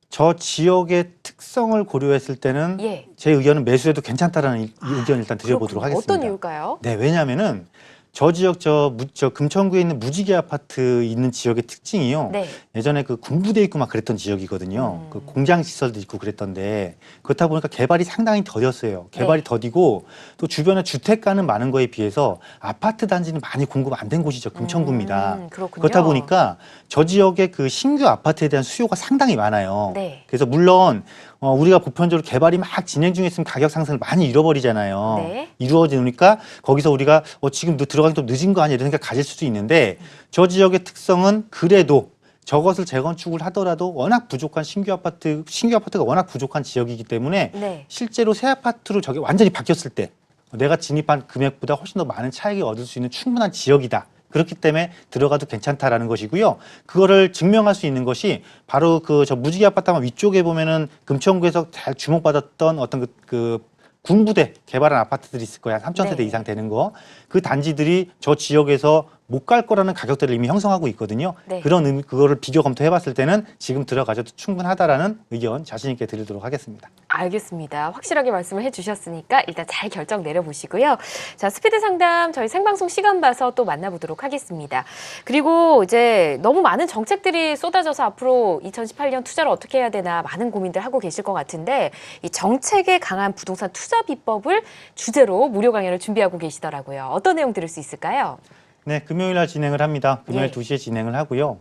저 지역의 특성을 고려했을 때는 예. 제 의견은 매수해도 괜찮다라는 의견을 일단 드려보도록 그렇군요. 하겠습니다. 어떤 이유일까요? 네, 왜냐하면은 저 지역 저 금천구에 있는 무지개 아파트 있는 지역의 특징이요. 네. 예전에 그 군부대 있고 막 그랬던 지역이거든요. 그 공장 시설도 있고 그랬던데 그렇다 보니까 개발이 상당히 더뎠어요. 개발이 더디고 또 주변에 주택가는 많은 거에 비해서 아파트 단지는 많이 공급 안 된 곳이죠. 금천구입니다. 그렇군요. 그렇다 보니까 저 지역의 그 신규 아파트에 대한 수요가 상당히 많아요. 네. 그래서 물론 우리가 보편적으로 개발이 막 진행 중에 있으면 가격 상승을 많이 잃어버리잖아요. 네. 이루어지니까 거기서 우리가 지금 들어가기 좀 늦은 거 아니야 이런 생각 가질 수도 있는데 저 지역의 특성은 그래도 저것을 재건축을 하더라도 워낙 부족한 신규 아파트가 워낙 부족한 지역이기 때문에 네. 실제로 새 아파트로 저게 완전히 바뀌었을 때 내가 진입한 금액보다 훨씬 더 많은 차익을 얻을 수 있는 충분한 지역이다. 그렇기 때문에 들어가도 괜찮다라는 것이고요. 그거를 증명할 수 있는 것이 바로 저 무지개 아파트 위쪽에 보면은 금천구에서 잘 주목받았던 어떤 그 군부대 개발한 아파트들이 있을 거야. 3,000세대 네. 이상 되는 거. 그 단지들이 저 지역에서 못 갈 거라는 가격대를 이미 형성하고 있거든요. 네. 그거를 비교 검토해 봤을 때는 지금 들어가셔도 충분하다라는 의견 자신 있게 드리도록 하겠습니다. 알겠습니다. 확실하게 말씀을 해주셨으니까 일단 잘 결정 내려보시고요. 자, 스피드 상담 저희 생방송 시간 봐서 또 만나보도록 하겠습니다. 그리고 이제 너무 많은 정책들이 쏟아져서 앞으로 2018년 투자를 어떻게 해야 되나 많은 고민들 하고 계실 것 같은데 이 정책에 강한 부동산 투자 비법을 주제로 무료 강연을 준비하고 계시더라고요. 어떤 내용 들을 수 있을까요? 네, 금요일 날 진행을 합니다. 금요일 예. 2시에 진행을 하고요.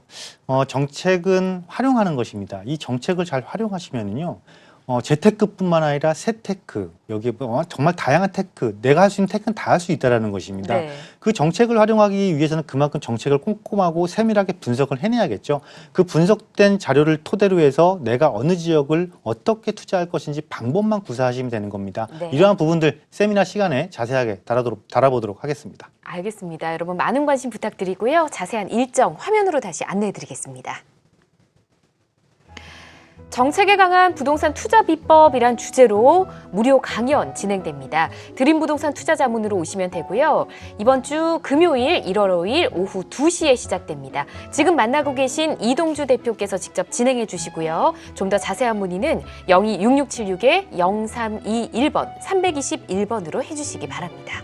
정책은 활용하는 것입니다. 이 정책을 잘 활용하시면은요. 재테크뿐만 아니라 세테크, 여기에 정말 다양한 테크, 내가 할 수 있는 테크는 다 할 수 있다는 것입니다. 네. 그 정책을 활용하기 위해서는 그만큼 정책을 꼼꼼하고 세밀하게 분석을 해내야겠죠. 그 분석된 자료를 토대로 해서 내가 어느 지역을 어떻게 투자할 것인지 방법만 구사하시면 되는 겁니다. 네. 이러한 부분들 세미나 시간에 자세하게 달아보도록 하겠습니다. 알겠습니다. 여러분 많은 관심 부탁드리고요. 자세한 일정 화면으로 다시 안내해드리겠습니다. 정책에 강한 부동산 투자 비법이란 주제로 무료 강연 진행됩니다. 드림 부동산 투자 자문으로 오시면 되고요. 이번 주 금요일 1월 5일 오후 2시에 시작됩니다. 지금 만나고 계신 이동주 대표께서 직접 진행해 주시고요. 좀 더 자세한 문의는 026676-0321번 321번으로 해주시기 바랍니다.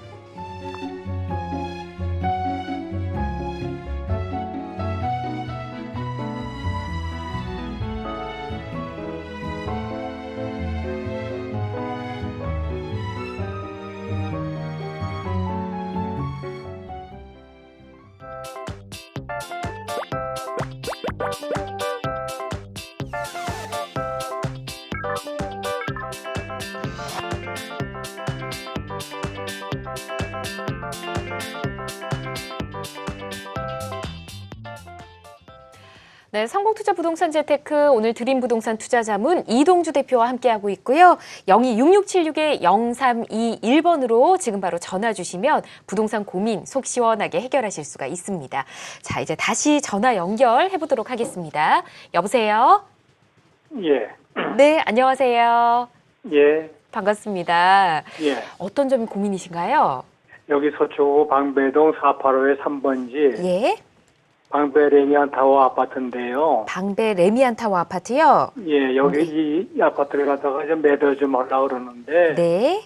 네, 성공투자 부동산 재테크 오늘 드림 부동산 투자자문 이동주 대표와 함께하고 있고요. 0266-0321번으로 지금 바로 전화 주시면 부동산 고민 속 시원하게 해결하실 수가 있습니다. 자, 이제 다시 전화 연결해 보도록 하겠습니다. 여보세요? 예. 네, 안녕하세요. 예. 반갑습니다. 예. 어떤 점이 고민이신가요? 여기 서초구 방배동 485의 3번지 예, 방배 레미안 타워 아파트인데요. 방배 레미안 타워 아파트요? 예, 여기 이 아파트를 갖다가 좀 매도 좀 하려고 그러는데 네,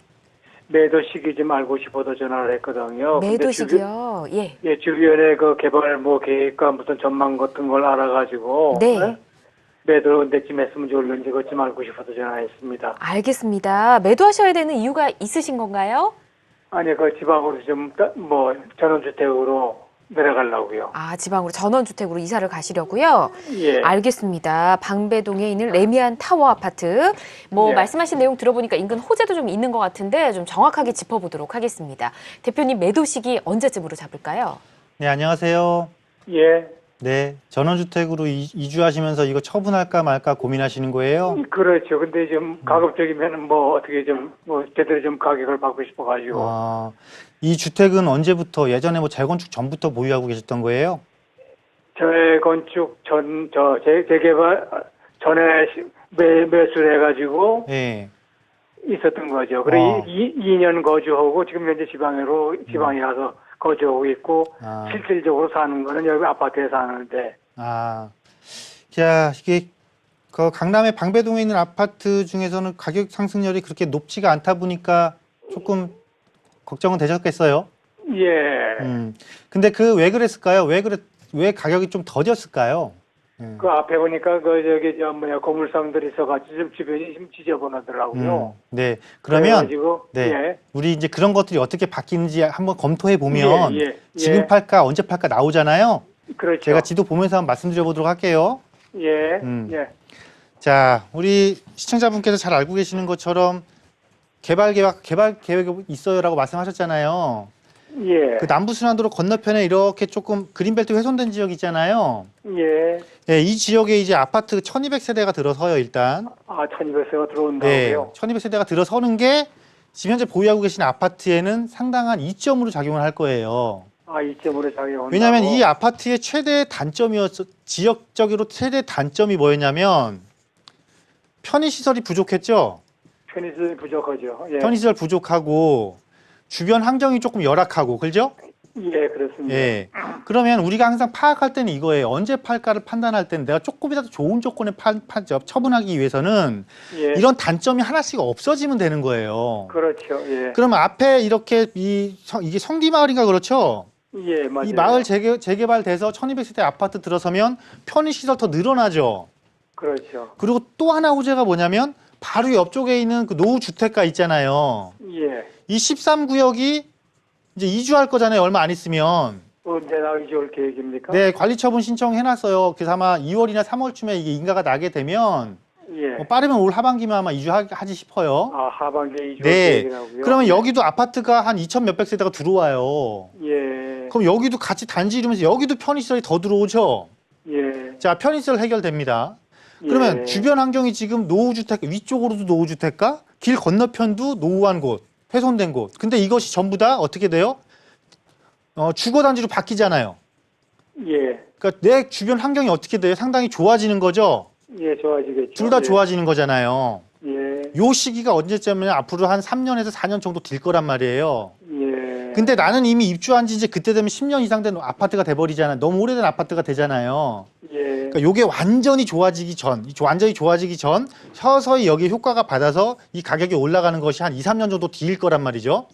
매도 시기 좀 알고 싶어서 전화를 했거든요. 근데 매도시기요? 예. 예, 주변에 그 개발 계획과 무슨 전망 같은 걸 알아가지고 네. 예? 매도 언제쯤 했으면 좋을는지 그것 좀 알고 싶어서 전화했습니다. 알겠습니다. 매도하셔야 되는 이유가 있으신 건가요? 아니, 그 지방으로 좀 전원주택으로 내려가려고요. 아, 지방으로 전원주택으로 이사를 가시려고요? 예. 알겠습니다. 방배동에 있는 레미안 타워 아파트. 예. 말씀하신 내용 들어보니까 인근 호재도 좀 있는 것 같은데 좀 정확하게 짚어보도록 하겠습니다. 대표님 매도 시기 언제쯤으로 잡을까요? 네, 안녕하세요. 예. 네, 전원주택으로 이주하시면서 이거 처분할까 말까 고민하시는 거예요? 그렇죠. 근데 좀 가급적이면 어떻게 좀 제대로 좀 가격을 받고 싶어가지고. 이 주택은 언제부터 예전에 재건축 전부터 보유하고 계셨던 거예요? 재건축 재개발 전에 매수를 해가지고 네. 있었던 거죠. 그래 2년 거주하고 지금 현재 지방이라서 거주하고 있고 실질적으로 사는 거는 여기 아파트에 사는데. 자, 이게 그 강남의 방배동에 있는 아파트 중에서는 가격 상승률이 그렇게 높지가 않다 보니까 조금 걱정은 되셨겠어요? 예. 근데 왜 그랬을까요? 왜 가격이 좀 더뎠을까요? 그 앞에 보니까 고물상들이 있어가지고 좀 주변이 좀 지저분하더라고요. 네. 그러면 그래가지고, 네. 예. 우리 이제 그런 것들이 어떻게 바뀌는지 한번 검토해 보면 예. 지금 팔까 언제 팔까 나오잖아요. 그렇죠. 제가 지도 보면서 한번 말씀드려 보도록 할게요. 예. 예. 자, 우리 시청자분께서 잘 알고 계시는 것처럼 개발 계획이 있어요라고 말씀하셨잖아요. 예. 그 남부순환도로 건너편에 이렇게 조금 그린벨트 훼손된 지역 있잖아요. 예. 네, 이 지역에 이제 아파트 1200세대가 들어서요, 일단. 1200세가 들어온다고요? 네, 1200세대가 들어서는 게 지금 현재 보유하고 계신 아파트에는 상당한 이점으로 작용을 할 거예요. 이점으로 작용한다고? 왜냐하면 이 아파트의 최대 지역적으로 최대 단점이 뭐였냐면 편의시설이 부족했죠. 편의시설이 부족하죠. 예. 편의시설 부족하고 주변 환경이 조금 열악하고, 그죠? 예, 그렇습니다. 예. 그러면 우리가 항상 파악할 때는 이거예요. 언제 팔까를 판단할 때는 내가 조금이라도 좋은 조건에 처분하기 위해서는 예. 이런 단점이 하나씩 없어지면 되는 거예요. 그렇죠. 예. 그러면 앞에 이렇게 이게 성디마을인가 그렇죠? 예, 맞아요. 이 마을 재개발돼서 1200세대 아파트 들어서면 편의시설 더 늘어나죠. 그렇죠. 그리고 또 하나 호재가 뭐냐면 바로 옆쪽에 있는 그 노후주택가 있잖아요. 예. 이 13구역이 이제 이주할 거잖아요. 얼마 안 있으면. 언제나 이주할 계획입니까? 네, 관리처분 신청해놨어요. 그래서 아마 2월이나 3월쯤에 이게 인가가 나게 되면 예. 빠르면 올 하반기면 아마 이주하지 싶어요. 하반기에 이주할 네. 계획이라고요? 그러면 여기도 아파트가 한 2,000 몇백 세대가 들어와요. 예. 그럼 여기도 같이 단지 이루면서 여기도 편의시설이 더 들어오죠. 예. 자, 편의시설 해결됩니다. 그러면 예. 주변 환경이 지금 노후주택, 위쪽으로도 노후주택가, 길 건너편도 노후한 곳, 훼손된 곳. 근데 이것이 전부 다 어떻게 돼요? 주거단지로 바뀌잖아요. 예. 그러니까 내 주변 환경이 어떻게 돼요? 상당히 좋아지는 거죠? 예, 좋아지겠죠. 둘 다 예. 좋아지는 거잖아요. 예. 요 시기가 언제쯤이면 앞으로 한 3년에서 4년 정도 될 거란 말이에요. 예. 근데 나는 이미 입주한 지 이제 그때 되면 10년 이상 된 아파트가 돼버리잖아요. 너무 오래된 아파트가 되잖아요. 예. 그러니까 요게 완전히 좋아지기 전, 서서히 여기 효과가 받아서 이 가격이 올라가는 것이 한 2, 3년 정도 뒤일 거란 말이죠.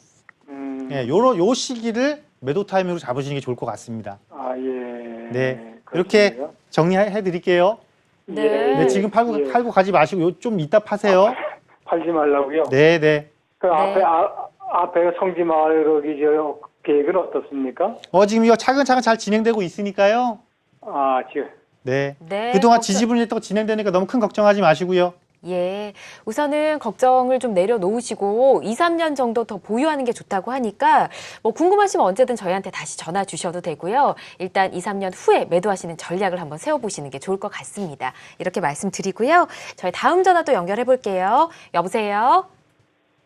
예, 요 시기를 매도 타이밍으로 잡으시는 게 좋을 것 같습니다. 예. 네. 이렇게 정리해 드릴게요. 네. 네, 지금 팔고 가지 마시고 좀 이따 파세요. 팔지 말라고요? 네, 네. 그 앞에 성지마을 거기 계획은 어떻습니까? 지금 이거 차근차근 잘 진행되고 있으니까요. 지금. 네. 네, 그동안 지지분이 진행되니까 너무 큰 걱정하지 마시고요. 예. 우선은 걱정을 좀 내려놓으시고 2, 3년 정도 더 보유하는 게 좋다고 하니까 궁금하시면 언제든 저희한테 다시 전화 주셔도 되고요. 일단 2, 3년 후에 매도하시는 전략을 한번 세워보시는 게 좋을 것 같습니다. 이렇게 말씀드리고요. 저희 다음 전화 또 연결해 볼게요. 여보세요?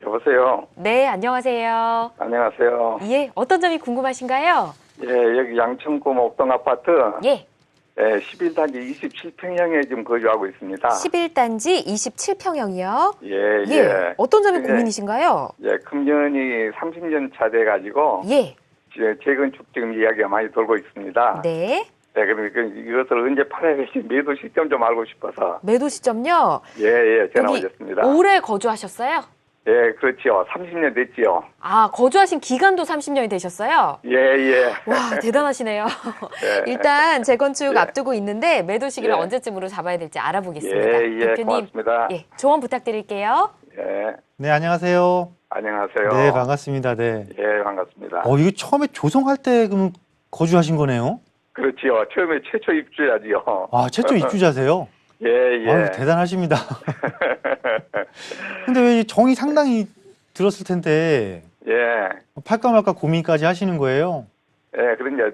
여보세요. 네, 안녕하세요. 안녕하세요. 예, 어떤 점이 궁금하신가요? 예, 여기 양천구 목동 아파트 예. 11단지 27평형에 지금 거주하고 있습니다. 11단지 27평형이요? 예. 어떤 점이 고민이신가요? 예, 금년이 30년 차 돼가지고 예. 재건축 지금 이야기가 많이 돌고 있습니다. 네. 네, 그러니까 이것을 언제 팔아야 될지 매도 시점 좀 알고 싶어서. 매도 시점요? 예, 전화 여기 오셨습니다. 오래 거주하셨어요? 예, 그렇지요. 30년 됐지요. 거주하신 기간도 30년이 되셨어요? 예. 와, 대단하시네요. 예. 일단 재건축 예. 앞두고 있는데 매도 시기를 예. 언제쯤으로 잡아야 될지 알아보겠습니다. 예, 대표님, 고맙습니다. 예, 조언 부탁드릴게요. 예, 네, 안녕하세요. 안녕하세요. 네, 반갑습니다. 네. 예, 반갑습니다. 이거 처음에 조성할 때 그럼 거주하신 거네요? 그렇지요. 처음에 최초 입주자지요. 최초 입주자세요? 예. 아유, 대단하십니다. 근데 왜 정이 상당히 들었을 텐데 예. 팔까 말까 고민까지 하시는 거예요? 예, 그러니까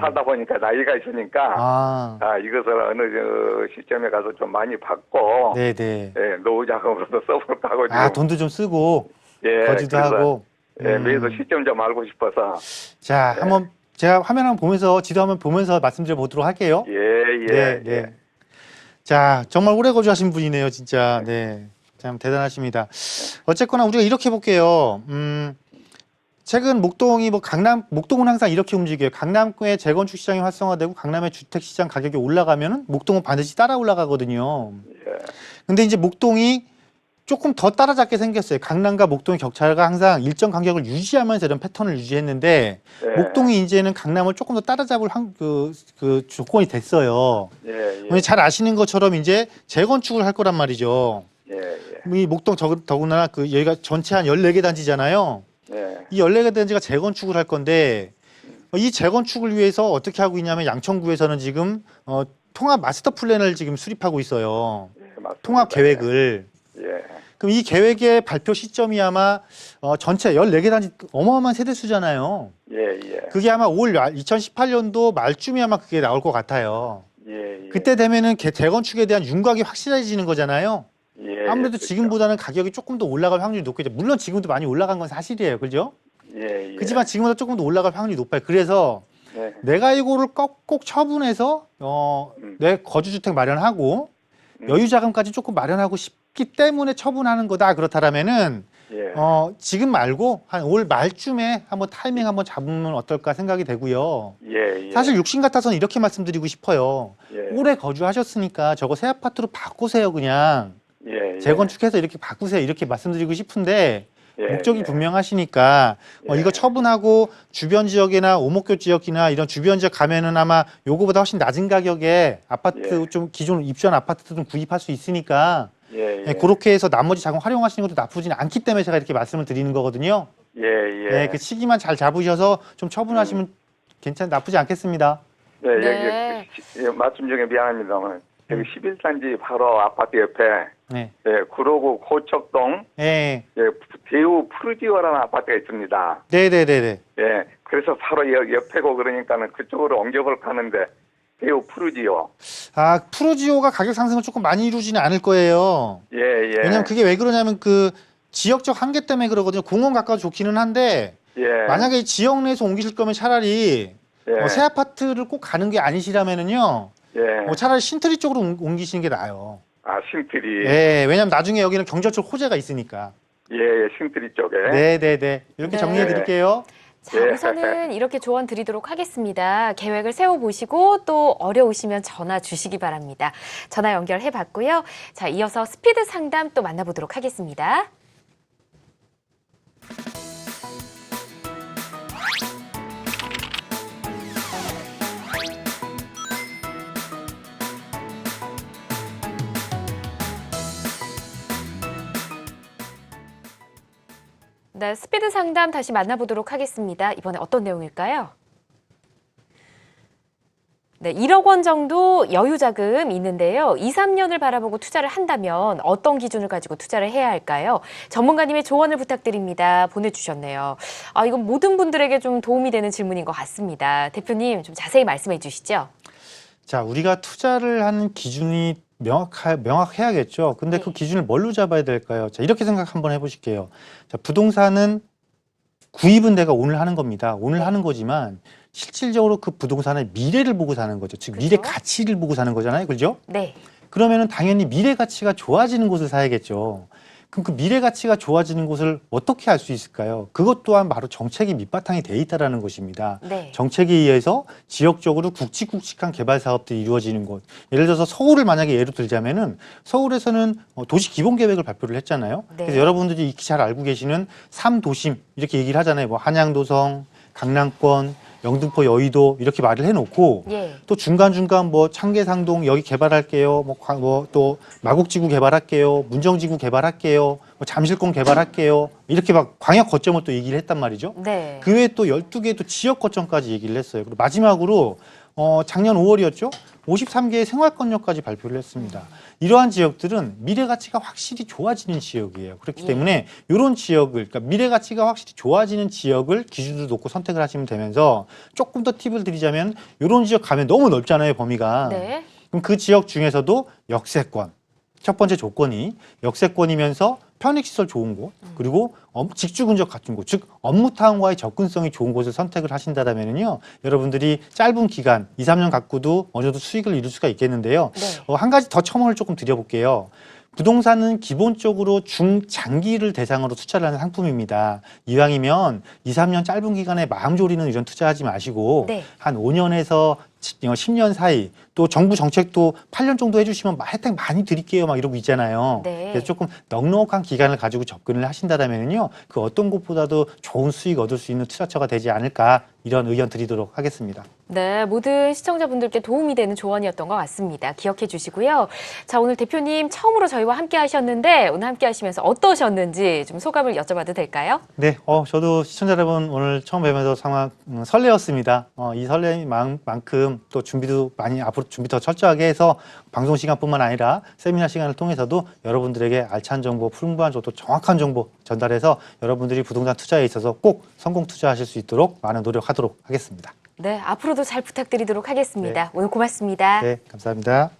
살다 보니까 나이가 있으니까 이것을 어느 시점에 가서 좀 많이 받고 네네. 예, 노후 자금으로도 써볼까 하고 지금 돈도 좀 쓰고 예, 거주도 그래서, 하고. 예, 매도 시점 좀 알고 싶어서. 자, 한번 제가 화면 한번 보면서 지도 한번 보면서 말씀드려 보도록 할게요. 예. 네. 자, 정말 오래 거주하신 분이네요, 진짜. 네. 참 대단하십니다. 어쨌거나 우리가 이렇게 볼게요. 최근 목동이 목동은 항상 이렇게 움직여요. 강남구의 재건축 시장이 활성화되고 강남의 주택 시장 가격이 올라가면은 목동은 반드시 따라 올라가거든요. 예. 근데 이제 목동이 조금 더 따라잡게 생겼어요. 강남과 목동의 격차가 항상 일정 간격을 유지하면서 이런 패턴을 유지했는데 네. 목동이 이제는 강남을 조금 더 따라잡을 그 조건이 됐어요. 예. 잘 아시는 것처럼 이제 재건축을 할 거란 말이죠. 예. 이 목동 더군다나 그 여기가 전체 한 14개 단지잖아요. 예. 이 14개 단지가 재건축을 할 건데 이 재건축을 위해서 어떻게 하고 있냐면 양천구에서는 지금 통합 마스터 플랜을 지금 수립하고 있어요. 예, 맞습니다. 통합 계획을. 예. 그럼 이 계획의 발표 시점이 아마 전체 14개 단지 어마어마한 세대수잖아요. 예. 그게 아마 올 2018년도 말쯤에 아마 그게 나올 것 같아요. 예. 그때 되면은 재건축에 대한 윤곽이 확실해지는 거잖아요. 예. 아무래도 그렇죠. 지금보다는 가격이 조금 더 올라갈 확률이 높겠죠. 물론 지금도 많이 올라간 건 사실이에요. 그죠? 예. 그렇지만 지금보다 조금 더 올라갈 확률이 높아요. 그래서 예. 내가 이거를 꼭 처분해서 내 거주주택 마련하고 여유 자금까지 조금 마련하고 싶기 때문에 처분하는 거다. 그렇다라면은 예. 지금 말고 한 올 말쯤에 한번 타이밍 한번 잡으면 어떨까 생각이 되고요. 예. 사실 욕심 같아서는 이렇게 말씀드리고 싶어요. 예. 오래 거주하셨으니까 저거 새 아파트로 바꾸세요. 그냥 예. 재건축해서 이렇게 바꾸세요. 이렇게 말씀드리고 싶은데 예. 목적이 분명하시니까 예. 이거 처분하고 주변 지역이나 오목교 지역이나 이런 주변 지역 가면은 아마 요거보다 훨씬 낮은 가격에 아파트 예. 좀 기존 입주한 아파트도 좀 구입할 수 있으니까 예. 그렇게 해서 나머지 자금 활용하시는 것도 나쁘지는 않기 때문에 제가 이렇게 말씀을 드리는 거거든요. 예. 그 시기만 잘 잡으셔서 좀 처분하시면 나쁘지 않겠습니다. 네. 네. 여기 말씀 중에 미안합니다만 여기 11단지 바로 아파트 옆에 네. 구로구 고척동 네. 대우 푸르지오라는 아파트가 있습니다. 네네네네. 예, 그래서 바로 옆에고 그러니까는 그쪽으로 옮겨볼까 하는데 대우 푸르지오. 푸르지오가 가격 상승을 조금 많이 이루지는 않을 거예요. 예. 왜냐면 그게 왜 그러냐면 그 지역적 한계 때문에 그러거든요. 공원 가까워 좋기는 한데 예. 만약에 이 지역 내에서 옮기실 거면 차라리 새 아파트를 꼭 가는 게 아니시라면은요. 차라리 신트리 쪽으로 옮기시는 게 나아요. 신트리. 예, 왜냐면 나중에 여기는 경제적 호재가 있으니까. 예, 신트리 쪽에. 네네네. 이렇게 정리해 드릴게요. 자, 우선은 이렇게 조언 드리도록 하겠습니다. 계획을 세워보시고 또 어려우시면 전화 주시기 바랍니다. 전화 연결해 봤고요. 자, 이어서 스피드 상담 또 만나보도록 하겠습니다. 네, 스피드 상담 다시 만나보도록 하겠습니다. 이번에 어떤 내용일까요? 네, 1억 원 정도 여유 자금 있는데요. 2, 3년을 바라보고 투자를 한다면 어떤 기준을 가지고 투자를 해야 할까요? 전문가님의 조언을 부탁드립니다. 보내주셨네요. 이건 모든 분들에게 좀 도움이 되는 질문인 것 같습니다. 대표님 좀 자세히 말씀해 주시죠. 자, 우리가 투자를 하는 기준이 명확해야겠죠. 근데 그 기준을 뭘로 잡아야 될까요? 자, 이렇게 생각 한번 해보실게요. 자, 부동산은 구입은 내가 오늘 하는 겁니다. 오늘 하는 거지만 실질적으로 그 부동산의 미래를 보고 사는 거죠. 즉 미래 가치를 보고 사는 거잖아요. 그렇죠? 네. 그러면은 당연히 미래 가치가 좋아지는 곳을 사야겠죠. 그럼 그 미래 가치가 좋아지는 곳을 어떻게 알 수 있을까요? 그것 또한 바로 정책이 밑바탕이 돼 있다라는 것입니다. 네. 정책에 의해서 지역적으로 굵직굵직한 개발 사업들이 이루어지는 곳. 예를 들어서 서울을 만약에 예로 들자면은 서울에서는 도시 기본 계획을 발표를 했잖아요. 네. 그래서 여러분들이 익히 잘 알고 계시는 3도심 이렇게 얘기를 하잖아요. 뭐 한양도성, 강남권, 영등포, 여의도 이렇게 말을 해놓고 또 중간중간 뭐 창계상동 여기 개발할게요. 뭐 또 마곡지구 개발할게요. 문정지구 개발할게요. 뭐 잠실권 개발할게요. 이렇게 막 광역 거점을 또 얘기를 했단 말이죠. 네. 그 외에 또 12개의 또 지역 거점까지 얘기를 했어요. 그리고 마지막으로 작년 5월이었죠. 53개의 생활권역까지 발표를 했습니다. 이러한 지역들은 미래 가치가 확실히 좋아지는 지역이에요. 그렇기 때문에 이런 지역을, 그러니까 미래 가치가 확실히 좋아지는 지역을 기준으로 놓고 선택을 하시면 되면서 조금 더 팁을 드리자면 이런 지역 가면 너무 넓잖아요, 범위가. 네. 그럼 그 지역 중에서도 역세권, 첫 번째 조건이 역세권이면서 편익시설 좋은 곳, 그리고 직주 근접 같은 곳, 즉 업무타운과의 접근성이 좋은 곳을 선택을 하신다면요, 여러분들이 짧은 기간, 2, 3년 갖고도 어느 정도 수익을 이룰 수가 있겠는데요. 한 가지 더 첨언을 조금 드려볼게요. 부동산은 기본적으로 중장기를 대상으로 투자를 하는 상품입니다. 이왕이면 2, 3년 짧은 기간에 마음 졸이는 이런 투자하지 마시고 한 5년에서 10년 사이 또 정부 정책도 8년 정도 해주시면 혜택 많이 드릴게요 막 이러고 있잖아요. 네. 그래서 조금 넉넉한 기간을 가지고 접근을 하신다면요, 그 어떤 곳보다도 좋은 수익 얻을 수 있는 투자처가 되지 않을까 이런 의견 드리도록 하겠습니다. 네, 모든 시청자분들께 도움이 되는 조언이었던 것 같습니다. 기억해 주시고요. 자, 오늘 대표님 처음으로 저희와 함께 하셨는데 오늘 함께 하시면서 어떠셨는지 좀 소감을 여쭤봐도 될까요? 네, 저도 시청자 여러분 오늘 처음 뵈면서 상황 설레었습니다. 이 설렘만큼 또 준비도 많이 앞으로 준비 더 철저하게 해서 방송 시간뿐만 아니라 세미나 시간을 통해서도 여러분들에게 알찬 정보, 풍부한 정보, 정확한 정보 전달해서 여러분들이 부동산 투자에 있어서 꼭 성공 투자하실 수 있도록 많은 노력하도록 하겠습니다. 네, 앞으로도 잘 부탁드리도록 하겠습니다. 네. 오늘 고맙습니다. 네, 감사합니다.